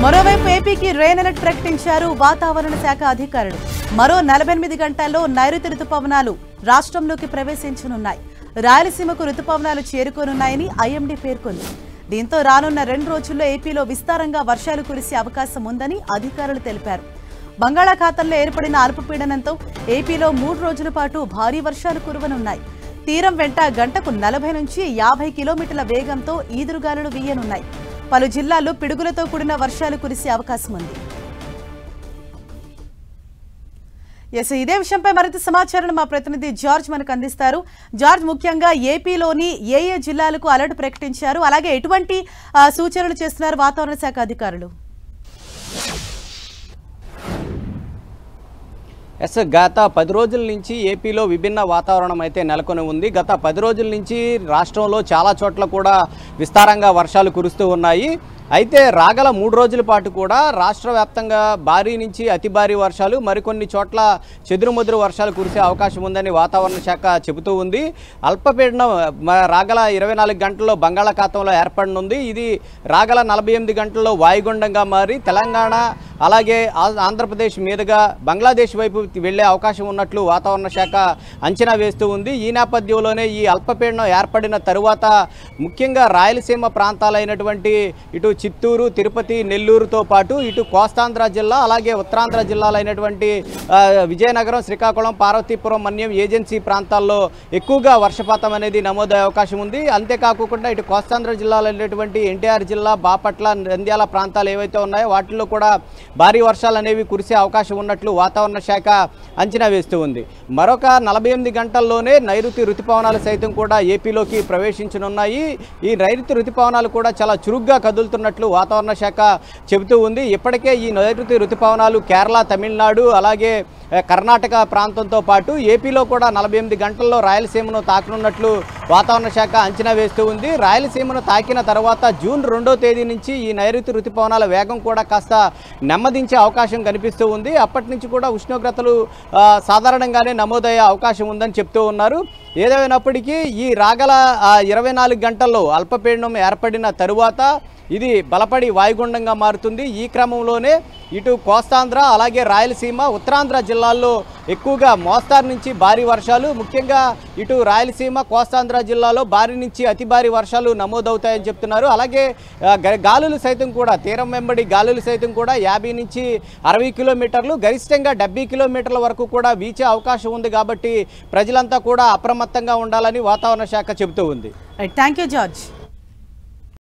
మరోవైపు ఏపీకి rain alert ప్రకటించారు వాతావరణ శాఖ అధికారులు. మరో 48 గంటల్లో నైరుతి రుతుపవనాలు రాష్ట్రంలోకి ప్రవేశించనున్నాయి. రాయలసీమకు రుతుపవనాలు చేరుకోనున్నాయని ఐఎండీ పేర్కొంది. దీంతో రానున్న 2 రోజుల్లో ఏపీలో విస్తారంగా వర్షాలు కురిసే అవకాశం ఉందని అధికారులు తెలిపారు. బంగాళాఖాతంలో ఏర్పడిన అల్పపీడనంతో ఏపీలో 3 రోజుల పాటు భారీ వర్షాలు కురవనున్నాయి. తీరం వెంట గంటకు 40 నుంచి 50 కిలోమీటర్ల వేగంతో ఈదురుగాలులు వీయనున్నాయి. పలు జిల్లాల్లో పిడుగులతో కూడిన వర్షాలు కురిసే అవకాశం ఉంది. ఇదే విషయంపై మరింత సమాచారాన్ని మా ప్రతినిధి జార్జ్ మనకు అందిస్తారు. జార్జ్, ముఖ్యంగా ఏపీలోని ఏ జిల్లాలకు అలర్ట్ ప్రకటించారు, అలాగే ఎటువంటి సూచనలు చేస్తున్నారు వాతావరణ శాఖ అధికారులు? గత 10 రోజుల నుంచి ఏపీలో విభిన్న వాతావరణం అయితే నెలకొని ఉంది. గత 10 రోజుల నుంచి రాష్ట్రంలో చాలా చోట్ల కూడా విస్తారంగా వర్షాలు కురుస్తూ ఉన్నాయి. అయితే రాగల 3 రోజుల పాటు కూడా రాష్ట్ర వ్యాప్తంగా భారీ నుంచి అతి భారీ వర్షాలు, మరికొన్ని చోట్ల చెదురుమదురు వర్షాలు కురిసే అవకాశం ఉందని వాతావరణ శాఖ చెబుతూ ఉంది. అల్పపీడనం రాగల 24 గంటల్లో బంగాళాఖాతంలో ఏర్పడనుంది. ఇది రాగల 48 గంటల్లో వాయుగుండంగా మారి తెలంగాణ అలాగే ఆంధ్రప్రదేశ్ మీదుగా బంగ్లాదేశ్ వైపు వెళ్లే అవకాశం ఉన్నట్లు వాతావరణ శాఖ అంచనా వేస్తూ ఉంది. ఈ నేపథ్యంలోనే ఈ అల్పపీడనం ఏర్పడిన తరువాత ముఖ్యంగా రాయలసీమ ప్రాంతాలైనటువంటి ఇటు చిత్తూరు, తిరుపతి, నెల్లూరుతో పాటు ఇటు కోస్తాంధ్ర జిల్లా అలాగే ఉత్తరాంధ్ర జిల్లాలైనటువంటి విజయనగరం, శ్రీకాకుళం, పార్వతీపురం, మన్యం, ఏజెన్సీ ప్రాంతాల్లో ఎక్కువగా వర్షపాతం అనేది నమోదయ్యే అవకాశం ఉంది. అంతేకాకుండా ఇటు కోస్తాంధ్ర జిల్లాలైనటువంటి ఎన్టీఆర్ జిల్లా, బాపట్ల, నంద్యాల ప్రాంతాలు ఏవైతే ఉన్నాయో వాటిల్లో కూడా భారీ వర్షాలు అనేవి కురిసే అవకాశం ఉన్నట్లు వాతావరణ శాఖ అంచనా వేస్తూ ఉంది. మరొక 48 గంటల్లోనే నైరుతి రుతుపవనాలు సైతం కూడా ఏపీలోకి ప్రవేశించనున్నాయి. ఈ నైరుతి రుతుపవనాలు కూడా చాలా చురుగ్గా కదులుతున్నట్లు వాతావరణ శాఖ చెబుతూ ఉంది. ఇప్పటికే ఈ నైరుతి రుతుపవనాలు కేరళ, తమిళనాడు అలాగే కర్ణాటక ప్రాంతంతో పాటు ఏపీలో కూడా 48 గంటల్లో రాయలసీమను తాకనున్నట్లు వాతావరణ శాఖ అంచనా వేస్తూ ఉంది. రాయలసీమను తాకిన తర్వాత జూన్ 2వ తేదీ నుంచి ఈ నైరుతి రుతుపవనాల వేగం కూడా కాస్త నెమ్మదించే అవకాశం కనిపిస్తూ ఉంది. అప్పటి నుంచి కూడా ఉష్ణోగ్రతలు సాధారణంగానే నమోదయ్యే అవకాశం ఉందని చెప్తూ ఉన్నారు. ఏదైనప్పటికీ ఈ రాగల 24 గంటల్లో అల్పపీడనం ఏర్పడిన తరువాత ఇది బలపడి వాయుగుండంగా మారుతుంది. ఈ క్రమంలోనే ఇటు కోస్తాంధ్ర అలాగే రాయలసీమ, ఉత్తరాంధ్ర జిల్లాల్లో ఎక్కువగా మోస్తారు నుంచి భారీ వర్షాలు, ముఖ్యంగా ఇటు రాయలసీమ, కోస్తాంధ్ర జిల్లాలో భారీ నుంచి అతి భారీ వర్షాలు నమోదవుతాయని చెప్తున్నారు. అలాగే గాలులు సైతం కూడా తీరం వెంబడి గాలులు సైతం కూడా 50 నుంచి 60 కిలోమీటర్లు, గరిష్టంగా 70 కిలోమీటర్ల వరకు కూడా వీచే అవకాశం ఉంది. కాబట్టి ప్రజలంతా కూడా అప్రమత్తంగా ఉండాలని వాతావరణ శాఖ చెబుతూ ఉంది. Thank you George.